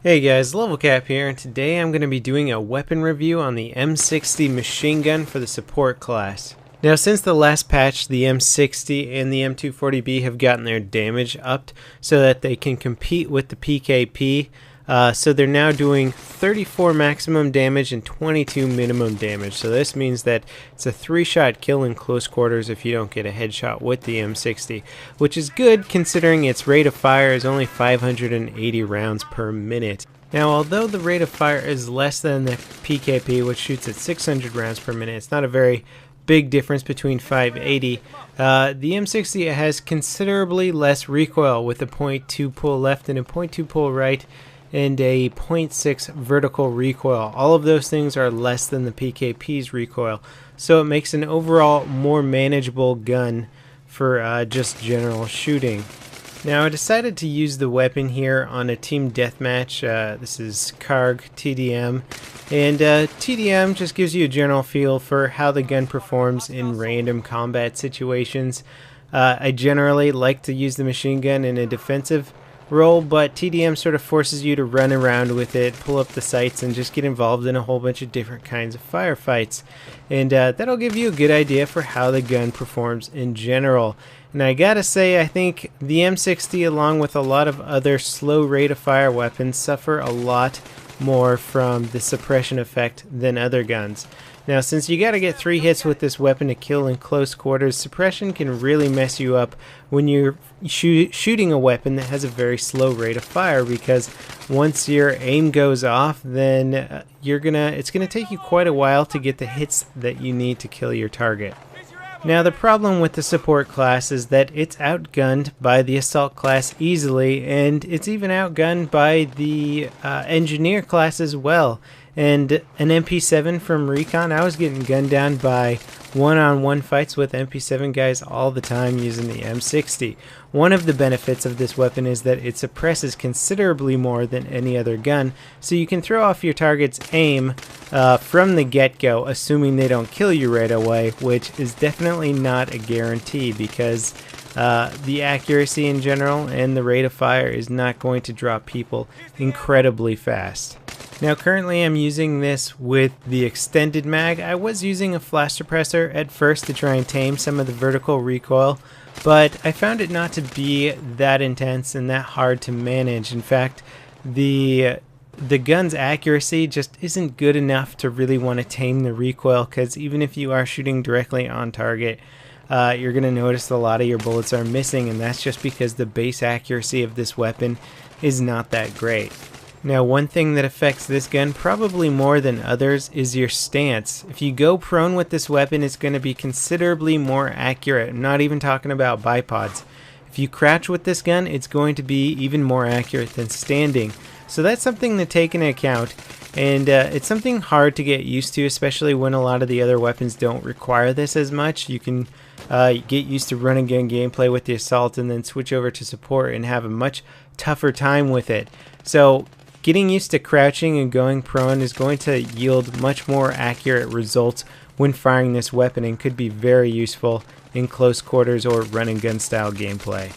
Hey guys, Level Cap here, and today I'm going to be doing a weapon review on the M60 machine gun for the support class. Now, since the last patch, the M60 and the M240B have gotten their damage upped so that they can compete with the PKP. So they're now doing 34 maximum damage and 22 minimum damage. So this means that it's a 3-shot kill in close quarters if you don't get a headshot with the M60, which is good considering its rate of fire is only 580 rounds per minute. Now, although the rate of fire is less than the PKP, which shoots at 600 rounds per minute, it's not a very big difference between 580. The M60 has considerably less recoil with a .2 pull left and a .2 pull right, and a .6 vertical recoil. All of those things are less than the PKP's recoil, so it makes an overall more manageable gun for just general shooting. Now, I decided to use the weapon here on a team deathmatch. This is Karg TDM, and TDM just gives you a general feel for how the gun performs in random combat situations. I generally like to use the machine gun in a defensive role, but TDM sort of forces you to run around with it, pull up the sights, and just get involved in a whole bunch of different kinds of firefights. And that'll give you a good idea for how the gun performs in general. And I gotta say, I think the M60, along with a lot of other slow rate of fire weapons, suffer a lot more from the suppression effect than other guns. Now, since you gotta get 3 hits with this weapon to kill in close quarters, suppression can really mess you up when you're shooting a weapon that has a very slow rate of fire, because once your aim goes off, then it's gonna take you quite a while to get the hits that you need to kill your target. Now, the problem with the support class is that it's outgunned by the assault class easily, and it's even outgunned by the engineer class as well. And an MP7 from Recon, I was getting gunned down by one-on-one fights with MP7 guys all the time using the M60. One of the benefits of this weapon is that it suppresses considerably more than any other gun, so you can throw off your target's aim from the get-go, assuming they don't kill you right away, which is definitely not a guarantee, because the accuracy in general and the rate of fire is not going to drop people incredibly fast. Now, currently I'm using this with the extended mag. I was using a flash suppressor at first to try and tame some of the vertical recoil, but I found it not to be that intense and that hard to manage. In fact, the gun's accuracy just isn't good enough to really want to tame the recoil, because even if you are shooting directly on target, you're going to notice a lot of your bullets are missing, and that's just because the base accuracy of this weapon is not that great. Now, one thing that affects this gun probably more than others is your stance. If you go prone with this weapon, it's going to be considerably more accurate. I'm not even talking about bipods. If you crouch with this gun, it's going to be even more accurate than standing. So that's something to take into account, and it's something hard to get used to, especially when a lot of the other weapons don't require this as much. You can get used to run and gun gameplay with the assault and then switch over to support and have a much tougher time with it. So getting used to crouching and going prone is going to yield much more accurate results when firing this weapon, and could be very useful in close quarters or run and gun style gameplay.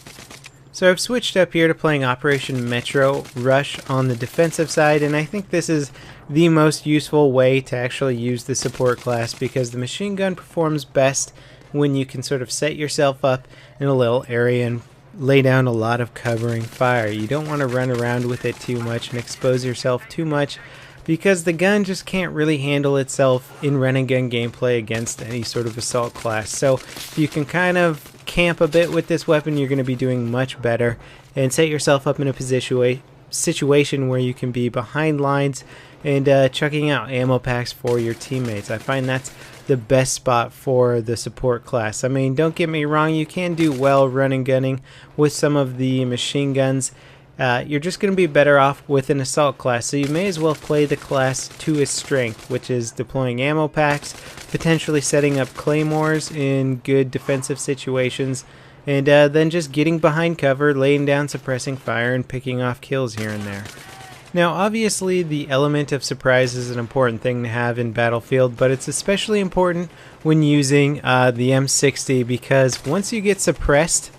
So I've switched up here to playing Operation Metro Rush on the defensive side, and I think this is the most useful way to actually use the support class, because the machine gun performs best when you can sort of set yourself up in a little area and lay down a lot of covering fire. You don't want to run around with it too much and expose yourself too much, because the gun just can't really handle itself in run and gun gameplay against any sort of assault class. So if you can kind of camp a bit with this weapon, you're going to be doing much better, and set yourself up in a situation where you can be behind lines and chucking out ammo packs for your teammates. I find that's the best spot for the support class. I mean, don't get me wrong, you can do well running gunning with some of the machine guns. You're just going to be better off with an assault class, so you may as well play the class to its strength, which is deploying ammo packs, potentially setting up claymores in good defensive situations, and then just getting behind cover, laying down suppressing fire, and picking off kills here and there. Now, obviously, the element of surprise is an important thing to have in Battlefield, but it's especially important when using the M60, because once you get suppressed,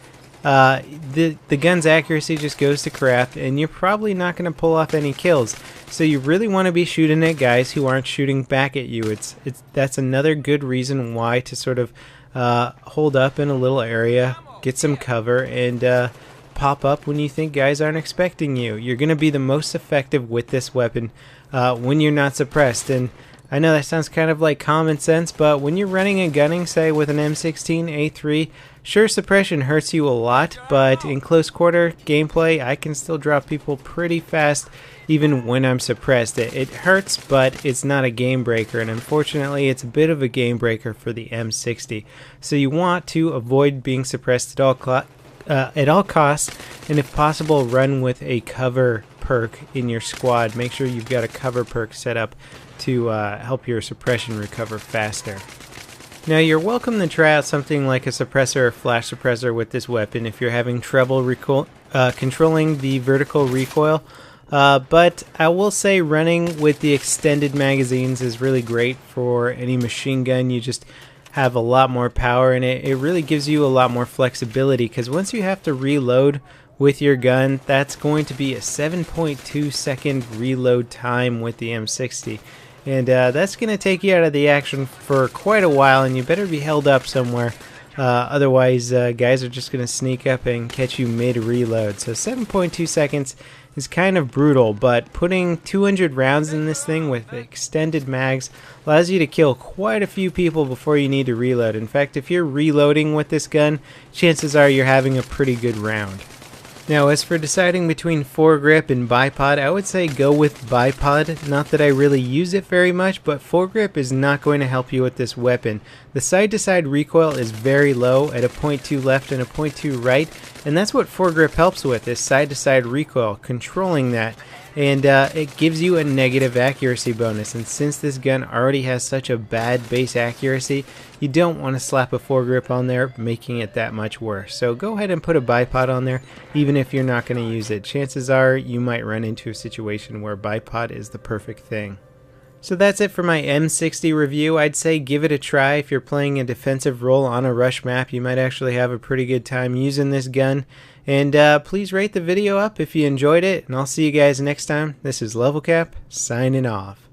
the gun's accuracy just goes to crap, and you're probably not going to pull off any kills. So you really want to be shooting at guys who aren't shooting back at you. That's another good reason why to sort of hold up in a little area, get some cover, and pop up when you think guys aren't expecting you. You're going to be the most effective with this weapon when you're not suppressed. And I know that sounds kind of like common sense, but when you're running and gunning, say with an M16E4, sure, suppression hurts you a lot, but in close quarter gameplay, I can still drop people pretty fast even when I'm suppressed. It hurts, but it's not a game breaker, and unfortunately, it's a bit of a game breaker for the M60. So you want to avoid being suppressed at all costs, and if possible, run with a cover perk in your squad. Make sure you've got a cover perk set up to help your suppression recover faster. Now, you're welcome to try out something like a suppressor or flash suppressor with this weapon if you're having trouble controlling the vertical recoil. But I will say running with the extended magazines is really great for any machine gun. You just have a lot more power, and it really gives you a lot more flexibility, because once you have to reload with your gun, that's going to be a 7.2 second reload time with the M60. And that's going to take you out of the action for quite a while, and you better be held up somewhere. Otherwise, guys are just going to sneak up and catch you mid-reload. So 7.2 seconds is kind of brutal, but putting 200 rounds in this thing with extended mags allows you to kill quite a few people before you need to reload. In fact, if you're reloading with this gun, chances are you're having a pretty good round. Now, as for deciding between foregrip and bipod, I would say go with bipod. Not that I really use it very much, but foregrip is not going to help you with this weapon. The side-to-side recoil is very low at a 0.2 left and a 0.2 right, and that's what foregrip helps with, is side-to-side recoil, controlling that. And it gives you a negative accuracy bonus, and since this gun already has such a bad base accuracy, you don't want to slap a foregrip on there, making it that much worse. So go ahead and put a bipod on there, even if you're not going to use it. Chances are you might run into a situation where bipod is the perfect thing. So that's it for my M60 review. I'd say give it a try. If you're playing a defensive role on a rush map, you might actually have a pretty good time using this gun. And please rate the video up if you enjoyed it, and I'll see you guys next time. This is LevelCap, signing off.